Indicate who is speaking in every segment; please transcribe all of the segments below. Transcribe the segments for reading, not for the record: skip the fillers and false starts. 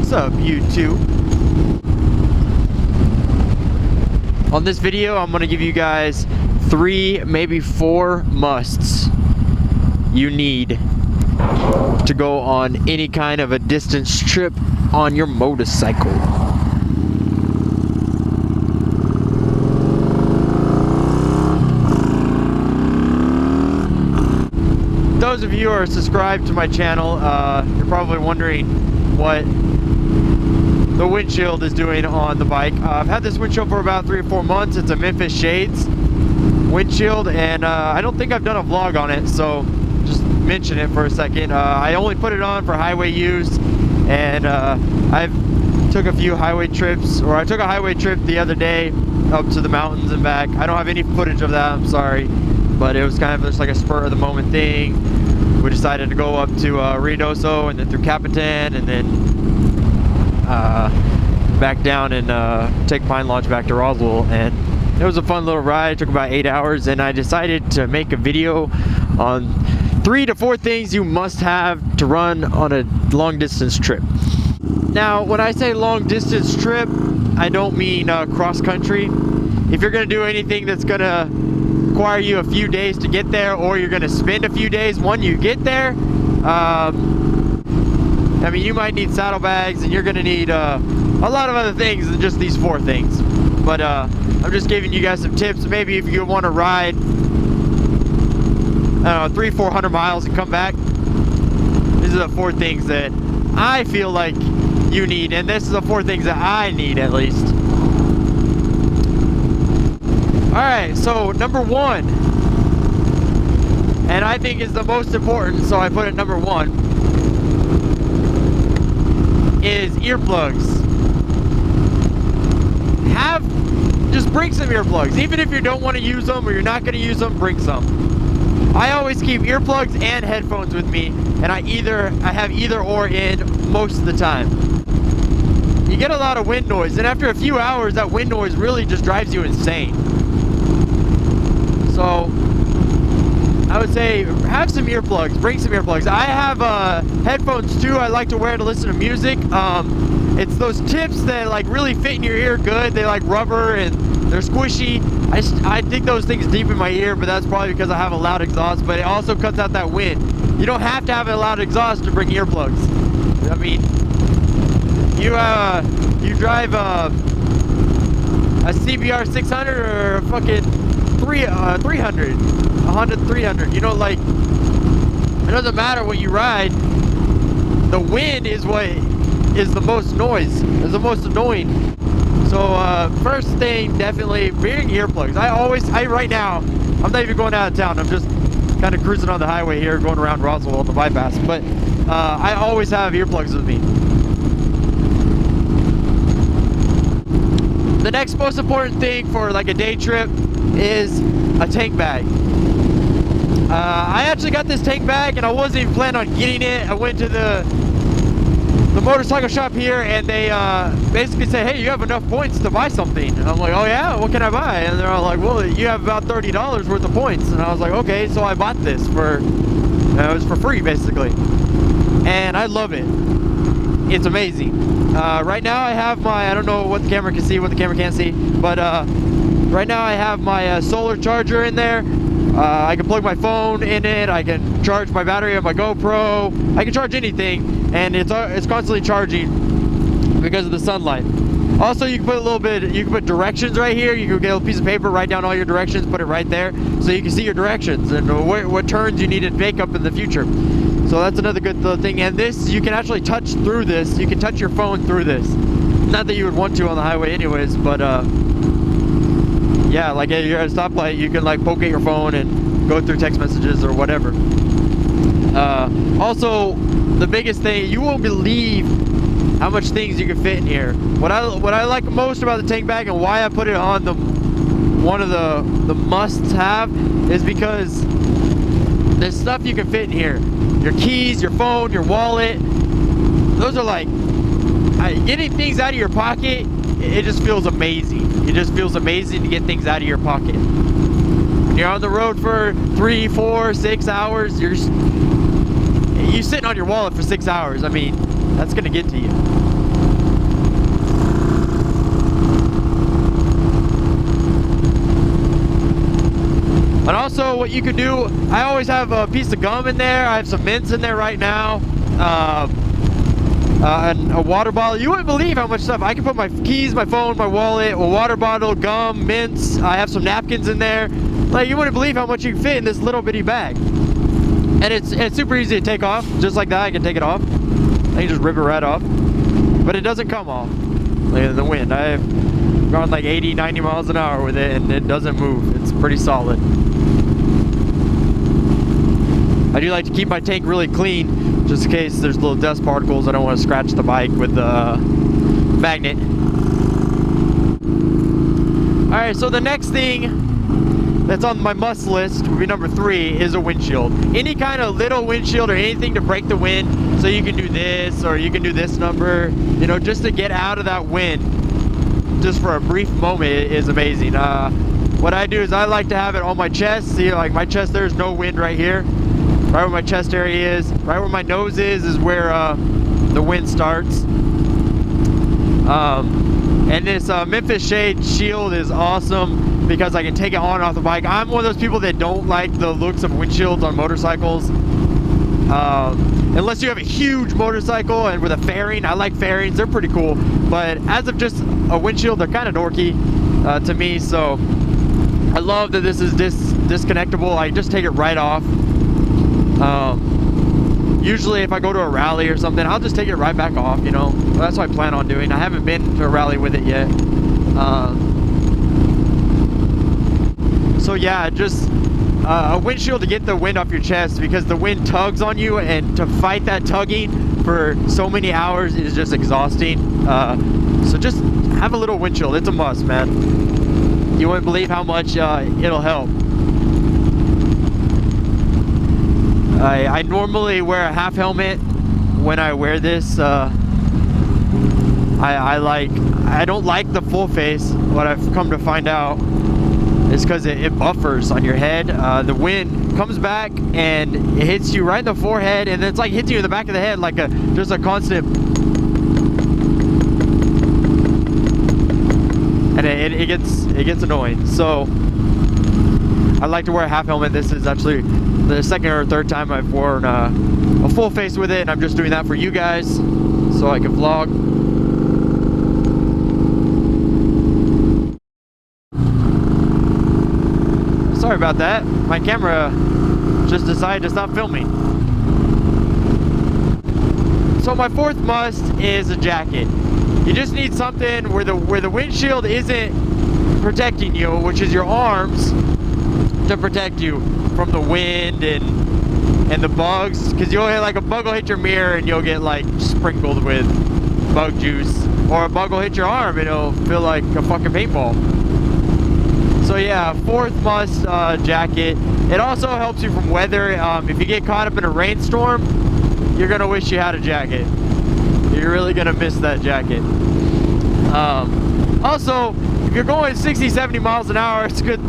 Speaker 1: What's up, YouTube? On this video, I'm gonna give you guys 3, maybe 4 musts you need to go on any kind of a distance trip on your motorcycle. Those of you who are subscribed to my channel, you're probably wondering what the windshield is doing on the bike. I've had this windshield for about 3 or 4 months. It's a Memphis Shades windshield, and I don't think I've done a vlog on it, so just mention it for a second. I only put it on for highway use, and I've took a few highway trips, or I took a highway trip the other day up to the mountains and back. I don't have any footage of that, I'm sorry, but it was kind of just like a spur of the moment thing. We decided to go up to Reynoso and then through Capitan, and then back down and take Pine Lodge back to Roswell, and it was a fun little ride. It took about 8 hours, and I decided to make a video on 3 to 4 things you must have to run on a long distance trip. Now, when I say long distance trip, I don't mean cross country. If you're gonna do anything that's gonna require you a few days to get there, or you're gonna spend a few days when you get there, I mean, you might need saddlebags, and you're gonna need a lot of other things than just these 4 things. But I'm just giving you guys some tips. Maybe if you want to ride, I don't know, 300-400 miles and come back, these are the 4 things that I feel like you need, and this is the 4 things that I need at least. Alright, so number 1, and I think is the most important, so I put it number 1, is earplugs. Just bring some earplugs. Even if you don't want to use them or you're not going to use them, bring some. I always keep earplugs and headphones with me, and I have either or in most of the time. You get a lot of wind noise, and after a few hours, that wind noise really just drives you insane. So I would say have some earplugs, bring some earplugs. I have headphones too. I like to wear to listen to music. It's those tips that like really fit in your ear good. They like rubber and they're squishy. I dig those things deep in my ear, but that's probably because I have a loud exhaust, but it also cuts out that wind. You don't have to have a loud exhaust to bring earplugs. I mean, you drive a CBR 600 or a fucking 300, a Honda 300, you know, like, it doesn't matter what you ride, the wind is what is the most noise, is the most annoying. So first thing, definitely bring earplugs. Right now, I'm not even going out of town, I'm just kind of cruising on the highway here, going around Roswell on the bypass, but I always have earplugs with me. The next most important thing for like a day trip is a tank bag. I actually got this tank bag, and I wasn't even planning on getting it. I went to the motorcycle shop here, and they basically said, hey, you have enough points to buy something. And I'm like, oh yeah, what can I buy? And they're all like, well, you have about $30 worth of points. And I was like, okay, so I bought this for, it was for free basically, and I love it. It's amazing. Right now I have my, I don't know what the camera can see, what the camera can't see, but right now I have my solar charger in there. I can plug my phone in it. I can charge my battery of my GoPro. I can charge anything, and it's constantly charging because of the sunlight. Also, you can put a little bit, you can put directions right here. You can get a piece of paper, write down all your directions, put it right there, so you can see your directions and what turns you need to make up in the future. So that's another good thing. And this, you can actually touch through this. You can touch your phone through this. Not that you would want to on the highway anyways, but yeah, like if you're at a stoplight, you can like poke at your phone and go through text messages or whatever. Also, the biggest thing, you won't believe how much things you can fit in here. What I like most about the tank bag, and why I put it on one of the must-have, is because there's stuff you can fit in here. Your keys, your phone, your wallet. Those are like, getting things out of your pocket, it just feels amazing. It just feels amazing to get things out of your pocket. You're on the road for 3, 4, 6 hours. You're sitting on your wallet for 6 hours. I mean, that's gonna get to you. And also what you could do, I always have a piece of gum in there. I have some mints in there right now. And a water bottle. You wouldn't believe how much stuff. I can put my keys, my phone, my wallet, a water bottle, gum, mints. I have some napkins in there. Like, you wouldn't believe how much you can fit in this little bitty bag. And it's super easy to take off. Just like that, I can take it off. I can just rip it right off. But it doesn't come off. Look at the wind. I've gone like 80, 90 miles an hour with it, and it doesn't move. It's pretty solid. I do like to keep my tank really clean, just in case there's little dust particles. I don't want to scratch the bike with the magnet. Alright, so the next thing that's on my must list would be number 3 is a windshield. Any kind of little windshield or anything to break the wind, so you can do this or you can do this number, you know, just to get out of that wind just for a brief moment is amazing. What I do is I like to have it on my chest. See, like my chest, there's no wind right here. Right where my chest area is, right where my nose is where the wind starts. And this Memphis Shade Shield is awesome because I can take it on and off the bike. I'm one of those people that don't like the looks of windshields on motorcycles. Unless you have a huge motorcycle and with a fairing. I like fairings, they're pretty cool. But as of just a windshield, they're kind of dorky to me. So I love that this is disconnectable. I just take it right off. Usually if I go to a rally or something, I'll just take it right back off, you know. That's what I plan on doing. I haven't been to a rally with it yet. So yeah, just a windshield to get the wind off your chest, because the wind tugs on you, and to fight that tugging for so many hours is just exhausting. So just have a little windshield. It's a must, man. You wouldn't believe how much it'll help. I normally wear a half helmet when I wear this. I don't like the full face. What I've come to find out is because it buffers on your head. The wind comes back and it hits you right in the forehead, and it's like hitting you in the back of the head, like just a constant. And it gets annoying. So I like to wear a half helmet. This is actually the second or third time I've worn a full face with it, and I'm just doing that for you guys so I can vlog. Sorry about that. My camera just decided to stop filming. So my 4th must is a jacket. You just need something where the windshield isn't protecting you, which is your arms, to protect you from the wind and the bugs, because you'll hit, like, a bug will hit your mirror and you'll get like sprinkled with bug juice, or a bug will hit your arm and it'll feel like a fucking paintball. So yeah, 4th must, jacket. It also helps you from weather. If you get caught up in a rainstorm, you're gonna wish you had a jacket. You're really gonna miss that jacket. Also, if you're going 60, 70 miles an hour, it's good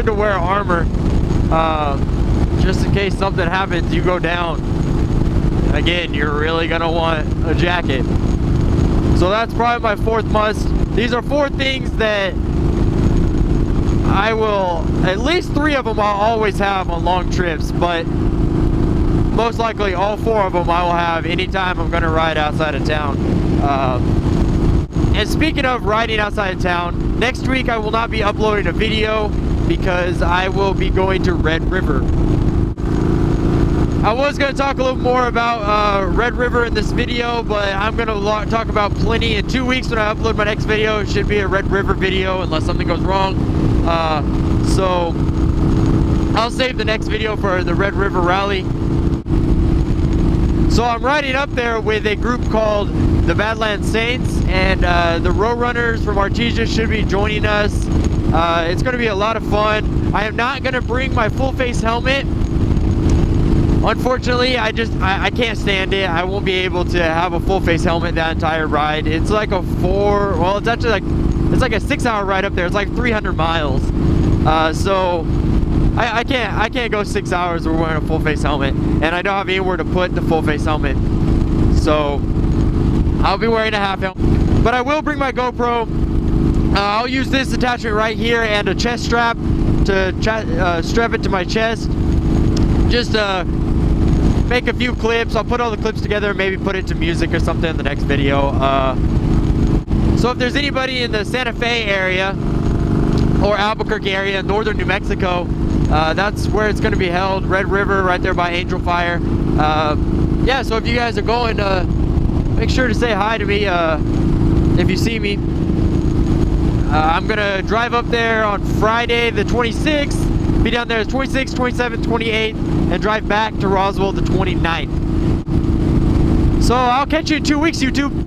Speaker 1: to wear armor, just in case something happens, you go down. Again, you're really gonna want a jacket. So that's probably my 4th must. These are 4 things that I will, at least 3 of them I'll always have on long trips, but most likely all 4 of them I will have anytime I'm gonna ride outside of town. And speaking of riding outside of town, next week I will not be uploading a video because I will be going to Red River. I was going to talk a little more about Red River in this video, but I'm going to talk about plenty in 2 weeks when I upload my next video. It should be a Red River video unless something goes wrong. So I'll save the next video for the Red River Rally. So I'm riding up there with a group called the Badlands Saints, and the road runners from Artesia should be joining us. It's going to be a lot of fun. I am not going to bring my full face helmet. Unfortunately, I can't stand it. I won't be able to have a full face helmet that entire ride. It's like a it's actually it's like a 6-hour ride up there. It's like 300 miles. So I can't go 6 hours wearing a full face helmet, and I don't have anywhere to put the full face helmet. So I'll be wearing a half helmet, but I will bring my GoPro. I'll use this attachment right here and a chest strap to strap it to my chest. Just make a few clips. I'll put all the clips together and maybe put it to music or something in the next video. So if there's anybody in the Santa Fe area or Albuquerque area, northern New Mexico, that's where it's going to be held. Red River, right there by Angel Fire. Yeah, so if you guys are going, make sure to say hi to me if you see me. I'm going to drive up there on Friday the 26th, be down there the 26th, 27th, 28th, and drive back to Roswell the 29th. So I'll catch you in 2 weeks, YouTube.